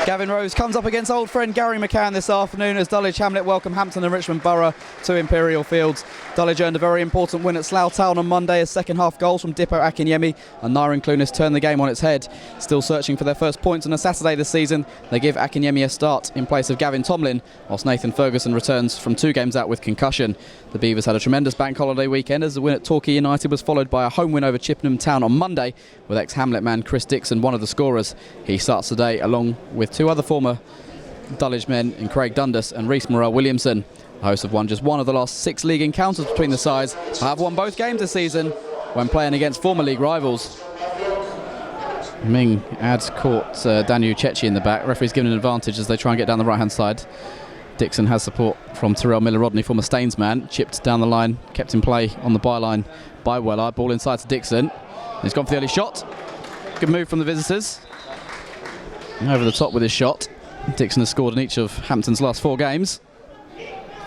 Gavin Rose comes up against old friend Gary McCann this afternoon as Dulwich Hamlet welcome Hampton and Richmond Borough to Imperial Fields. Dulwich earned a very important win at Slough Town on Monday as second half goals from Dippo Akinyemi and Nyren Clunis turned the game on its head. Still searching for their first points on a Saturday this season, they give Akinyemi a start in place of Gavin Tomlin, whilst Nathan Ferguson returns from 2 games out with concussion. The Beavers had a tremendous bank holiday weekend as the win at Torquay United was followed by a home win over Chippenham Town on Monday, with ex-Hamlet man Chris Dixon one of the scorers. He starts today along with 2 other former Dulwich men in Craig Dundas and Rhys Morrell-Williamson. The hosts have won just 1 of the last 6 league encounters between the sides, but have won both games this season when playing against former league rivals. Ming adds caught Daniel Uchechi in the back. Referee's given an advantage as they try and get down the right hand side. Dixon has support from Tyrell Miller-Rodney, former Staines man. Chipped down the line, kept in play on the byline by Weller. Ball inside to Dixon. He's gone for the early shot. Good move from the visitors. Over the top with his shot. Dixon has scored in each of Hampton's last 4 games.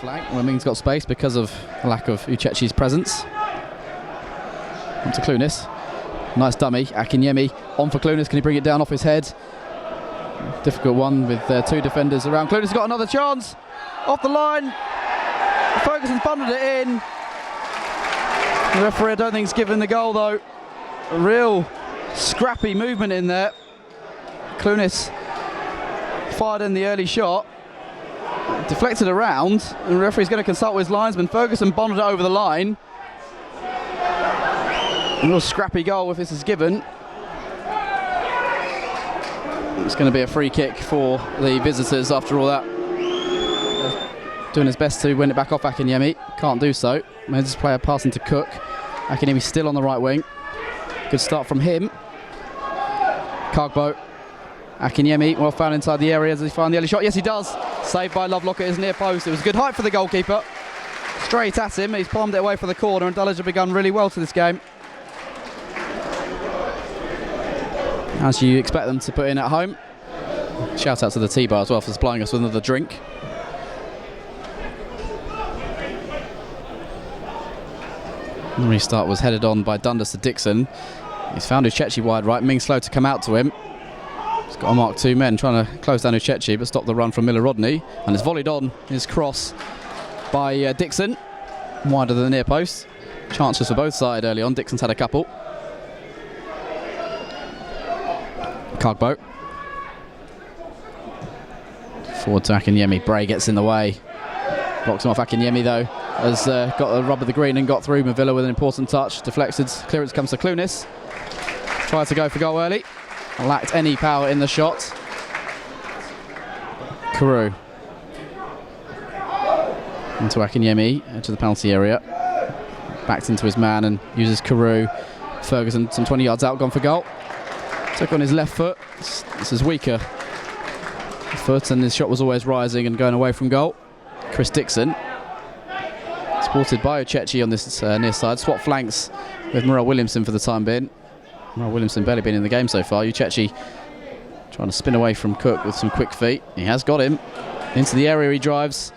Flag when Ming's got space because of the lack of Uchechi's presence. On to Clunis. Nice dummy. Akinyemi on for Clunis. Can he bring it down off his head? Difficult one with 2 defenders around. Clunis has got another chance. Off the line. Ferguson's bundled it in. The referee I don't think he's given the goal though. A real scrappy movement in there. Clunis fired in the early shot, deflected around, and the referee's going to consult with his linesman. Ferguson bonded it over the line. A real scrappy goal if this is given. It's going to be a free kick for the visitors after all that. Doing his best to win it back off Akinyemi. Can't do so. Men's player passing to Cook. Akinyemi still on the right wing. Good start from him. Cargbo. Akinyemi, well found inside the area. Does he find the early shot? Yes, he does. Saved by Lovelock at his near post. It was a good height for the goalkeeper. Straight at him. He's palmed it away for the corner, and Dulwich have begun really well to this game, as you expect them to put in at home. Shout out to the T-Bar as well for supplying us with another drink. The restart was headed on by Dundas to Dixon. He's found Uchechi wide right. Ming slow to come out to him. He's got to mark 2 men trying to close down Uchechi, but stop the run from Miller-Rodney. And it's volleyed on his cross by Dixon, wider than the near post. Chances for both sides early on. Dixon's had a couple. Cargbo. Forward to Akinyemi. Bray gets in the way. Blocks him off. Akinyemi though has got the rub of the green and got through. Mavilla with an important touch. Deflected. Clearance comes to Clunis. Tried to go for goal early. Lacked any power in the shot. Carew. Into Akinyemi, into the penalty area. Backed into his man and uses Carew. Ferguson some 20 yards out, gone for goal. Took on his left foot. This is weaker foot, and his shot was always rising and going away from goal. Chris Dixon. Supported by Uchechi on this near side. Swap flanks with Morrell-Williamson for the time being. Morrell-Williamson barely been in the game so far. Uchechi trying to spin away from Cook with some quick feet. He has got him. Into the area he drives.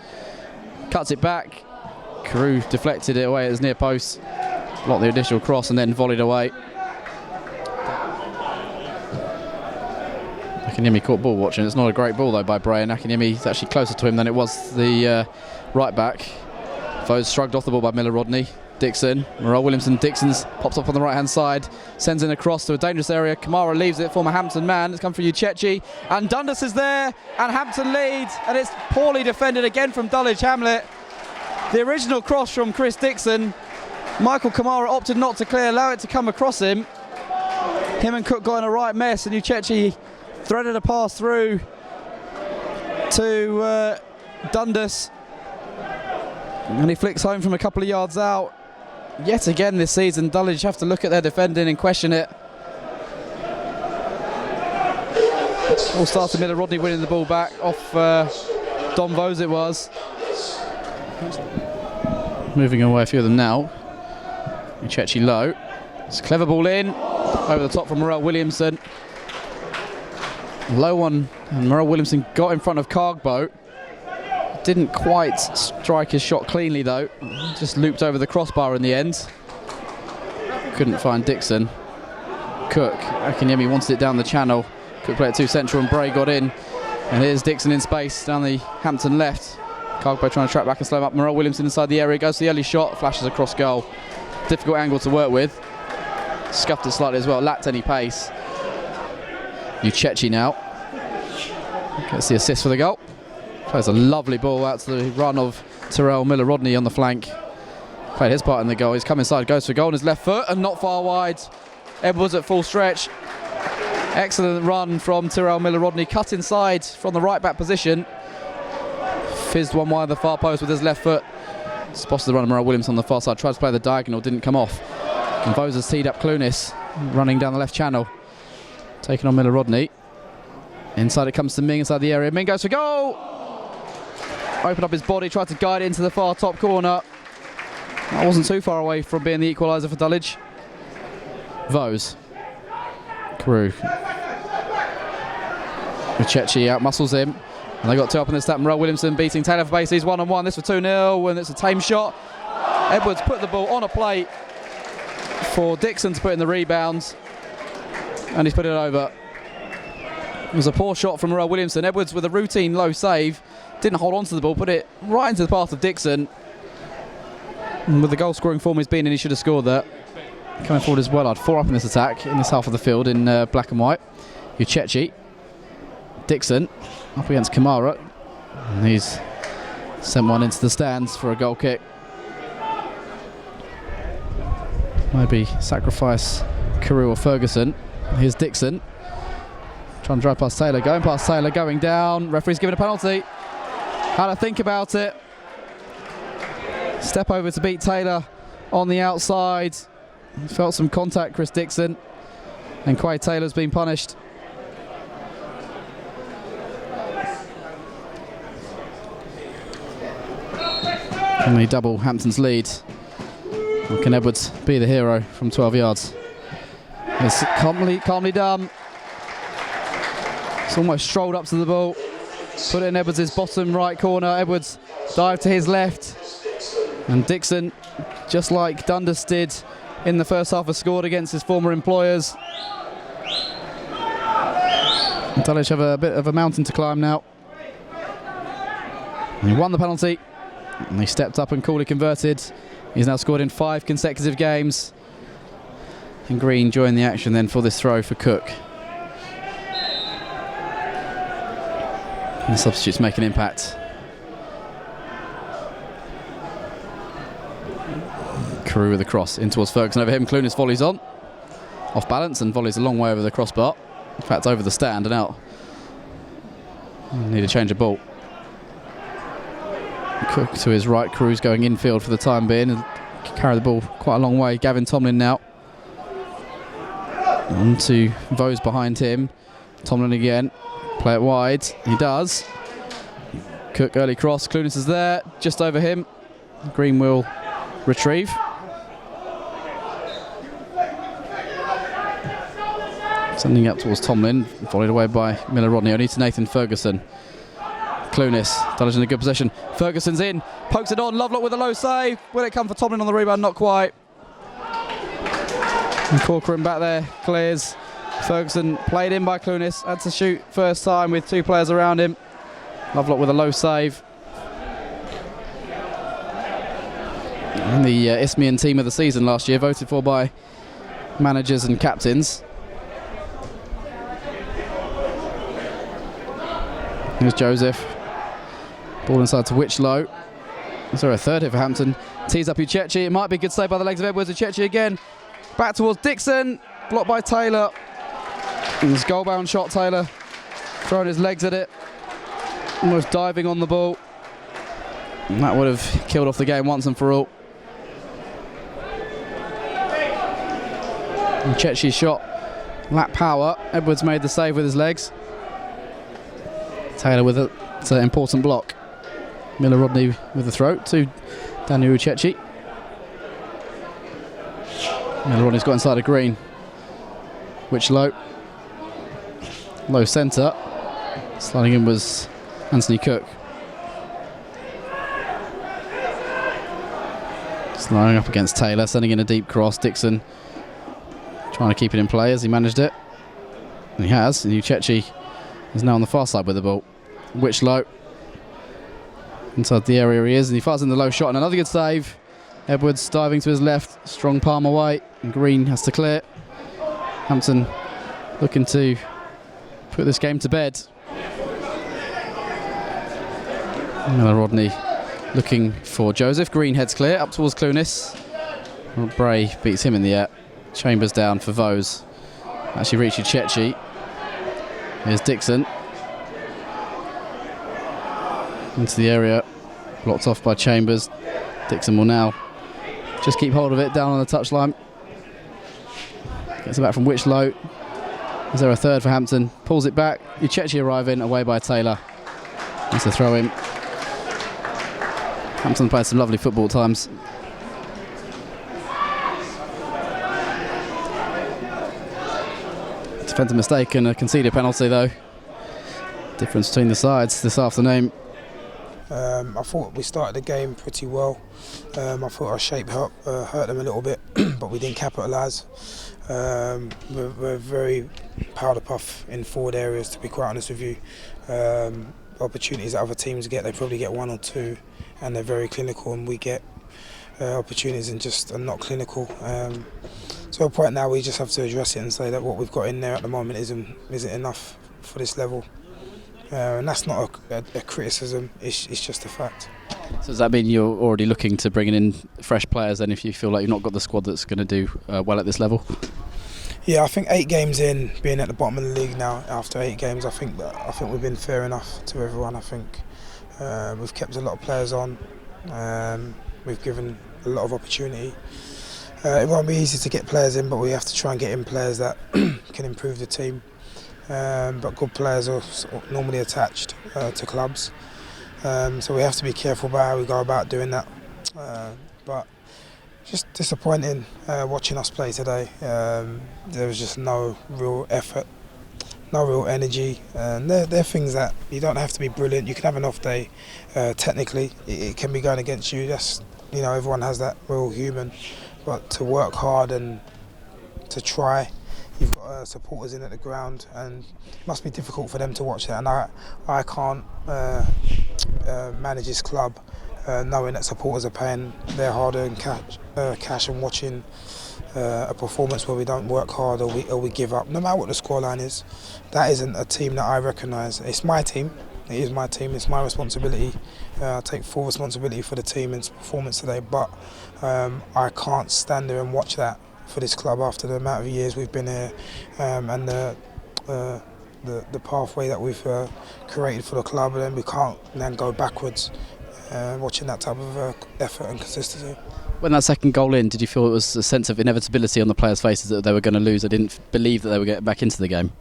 Cuts it back. Carew deflected it away at his near post. Blocked the additional cross and then volleyed away. Akinyemi caught ball watching. It's not a great ball though by Bray, and Akinyemi's actually closer to him than it was the right back. Foes shrugged off the ball by Miller-Rodney. Dixon, Morrell-Williamson. Dixon's pops up on the right hand side, sends in a cross to a dangerous area. Kamara leaves it, former Hampton man. It's come for Uchechi, and Dundas is there, and Hampton leads, and it's poorly defended again from Dulwich Hamlet. The original cross from Chris Dixon. Michael Kamara opted not to clear, allow it to come across him. Him and Cook got in a right mess, and Uchechi threaded a pass through to Dundas, and he flicks home from a couple of yards out. Yet again this season, Dulwich have to look at their defending and question it. All starts with Miller-Rodney winning the ball back off Don Vose it was. Moving away a few of them now. Uchechi low. It's a clever ball in. Over the top from Morrell-Williamson. Low one, and Morrell-Williamson got in front of Cargbo. Didn't quite strike his shot cleanly though. Just looped over the crossbar in the end. Couldn't find Dixon. Cook. Akinyemi wanted it down the channel. Cook played it too central and Bray got in. And here's Dixon in space down the Hampton left. Cargbo trying to track back and slow him up. Morel Williamson inside the area, goes to the early shot, flashes across goal. Difficult angle to work with. Scuffed it slightly as well, lacked any pace. Uchechi now gets the assist for the goal. Plays a lovely ball out to the run of Terrell Miller-Rodney on the flank. Played his part in the goal. He's come inside, goes for goal on his left foot and not far wide. Edwards at full stretch. Excellent run from Terrell Miller-Rodney. Cut inside from the right back position. Fizzed one wide of the far post with his left foot. Spotted the runner Morel Williams on the far side. Tried to play the diagonal, didn't come off. And Vose has teed up Clunis, running down the left channel. Taking on Miller-Rodney. Inside it comes to Ming inside the area. Ming goes for goal! Opened up his body, tried to guide it into the far top corner. That wasn't too far away from being the equaliser for Dulwich. Vose. Carew. Uchechi out-muscles him. And they got two up in the step. Morel Williamson beating Taylor for base. He's 1-on-1. This for 2-0 and it's a tame shot. Edwards put the ball on a plate for Dixon to put in the rebounds. And he's put it over. It was a poor shot from Morel Williamson. Edwards with a routine low save. Didn't hold on to the ball, put it right into the path of Dixon. And with the goal scoring form he's been in, he should have scored that. Coming forward as well, 4 up in this attack, in this half of the field in black and white. Uchechi. Dixon up against Kamara. And he's sent one into the stands for a goal kick. Maybe sacrifice Carew or Ferguson. Here's Dixon. Trying to drive past Taylor, going down. Referee's giving a penalty. Had to think about it. Step over to beat Taylor on the outside. Felt some contact, Chris Dixon. And Quay Taylor's been punished. And they double Hampton's lead. Or can Edwards be the hero from 12 yards? It's calmly done. It's almost strolled up to the ball. Put it in Edwards' bottom right corner. Edwards dived to his left. And Dixon, just like Dundas did in the first half, has scored against his former employers. Dulwich have a bit of a mountain to climb now. And he won the penalty. And he stepped up and coolly converted. He's now scored in 5 consecutive games. And Green joined the action then for this throw for Cook. And the substitutes make an impact. Carew with the cross in towards Ferguson over him. Clunis volleys on. Off balance and volleys a long way over the crossbar. In fact, over the stand and out. Need a change of ball. Cook to his right. Crew's going infield for the time being and carry the ball quite a long way. Gavin Tomlin now. On to Vose behind him. Tomlin again. Play it wide. He does. Cook early cross. Clunis is there. Just over him. Green will retrieve. Sending up towards Tomlin. Volleyed away by Miller-Rodney. Only to Nathan Ferguson. Clunis. Dulwich in a good position. Ferguson's in. Pokes it on. Lovelock with a low save. Will it come for Tomlin on the rebound? Not quite. And Corcoran back there. Clears. Ferguson played in by Clunis. Had to shoot first time with 2 players around him. Lovelock with a low save. And the Isthmian team of the season last year, voted for by managers and captains. Here's Joseph. Ball inside to Whichlow. Is there a third here for Hampton? Tees up Uchechi. It might be a good save by the legs of Edwards. Uchechi again. Back towards Dixon. Blocked by Taylor. And this goal-bound shot, Taylor. Throwing his legs at it. Almost diving on the ball. And that would have killed off the game once and for all. Uchechi's shot. Lacked power. Edwards made the save with his legs. Taylor with it's an important block. Miller-Rodney with the throw to Daniel Uchechi. Miller-Rodney's got inside of Green. Whichlow. Low centre. Sliding in was Anthony Cook. Sliding up against Taylor, sending in a deep cross. Dixon trying to keep it in play as he managed it. And he has. And Uchechi is now on the far side with the ball. Whichlow. Inside the area he is, and he fires in the low shot, and another good save. Edwards diving to his left, strong palm away, and Green has to clear. Hampton looking to put this game to bed. Another Rodney looking for Joseph. Green heads clear up towards Clunis. Bray beats him in the air. Chambers down for Vose. Actually reaching Chechi. Here's Dixon. Into the area. Blocked off by Chambers. Dixon will now just keep hold of it down on the touchline. Gets it back from Whichlow. Is there a third for Hampton? Pulls it back. Uchechi arriving, away by Taylor. That's a throw in. Hampton played some lovely football times. Defensive mistake and a conceded penalty though. Difference between the sides this afternoon. I thought we started the game pretty well. I thought our shape hurt them a little bit, but we didn't capitalise. We're very powder puff in forward areas, to be quite honest with you. Opportunities that other teams get, they probably get one or two, and they're very clinical, and we get opportunities and just are not clinical. So at a point now we just have to address it and say that what we've got in there at the moment isn't enough for this level. And that's not a criticism, it's just a fact. So does that mean you're already looking to bring in fresh players then if you feel like you've not got the squad that's going to do well at this level? Yeah, I think 8 games in, being at the bottom of the league now, after 8 games, I think we've been fair enough to everyone. I think we've kept a lot of players on, we've given a lot of opportunity. It won't be easy to get players in, but we have to try and get in players that can improve the team. But good players are normally attached to clubs, so we have to be careful about how we go about doing that. But just disappointing watching us play today. There was just no real effort, no real energy, and they're things that you don't have to be brilliant. You can have an off day. Technically, it can be going against you. That's, everyone has that. We're all human, but to work hard and to try. You've got supporters in at the ground, and it must be difficult for them to watch that. And I can't manage this club knowing that supporters are paying their hard-earned cash and watching a performance where we don't work hard or we give up, no matter what the scoreline is. That isn't a team that I recognise. It's my team. It is my team. It's my responsibility. I take full responsibility for the team and its performance today. But I can't stand there and watch that for this club after the amount of years we've been here, and the pathway that we've created for the club, and then we can't then go backwards watching that type of effort and consistency. When that second goal in, did you feel it was a sense of inevitability on the players' faces that they were going to lose? They didn't believe that they would get back into the game?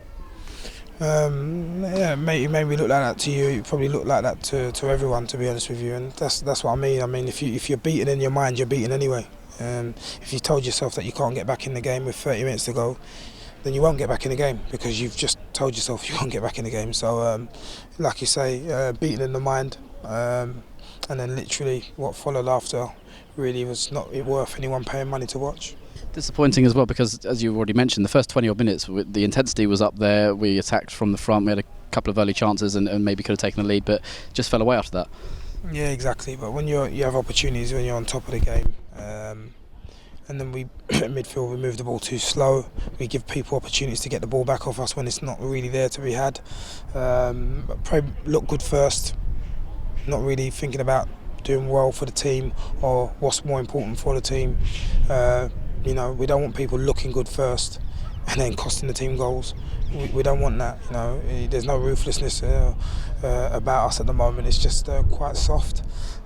Yeah, it made me look like that to you. It probably looked like that to everyone, to be honest with you, and that's what I mean. I mean, if you're beaten in your mind, you're beaten anyway. If you told yourself that you can't get back in the game with 30 minutes to go, then you won't get back in the game because you've just told yourself you can't get back in the game. So, like you say, beaten in the mind, and then literally what followed after really was not worth anyone paying money to watch. Disappointing as well because, as you already mentioned, the first 20 odd minutes, the intensity was up there. We attacked from the front. We had a couple of early chances and maybe could have taken the lead, but just fell away after that. Yeah, exactly. But when you have opportunities, when you're on top of the game, and then we at midfield we move the ball too slow. We give people opportunities to get the ball back off us when it's not really there to be had. Probably look good first, not really thinking about doing well for the team or what's more important for the team. We don't want people looking good first and then costing the team goals. We don't want that. There's no ruthlessness about us at the moment. It's just quite soft.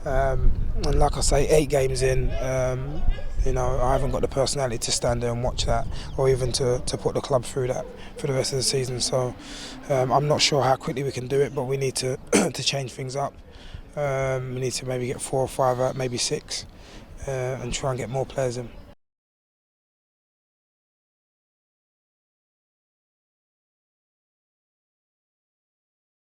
And like I say, 8 games in, I haven't got the personality to stand there and watch that, or even to put the club through that for the rest of the season. So I'm not sure how quickly we can do it, but we need to to change things up. We need to maybe get 4 or 5 out, maybe 6, and try and get more players in.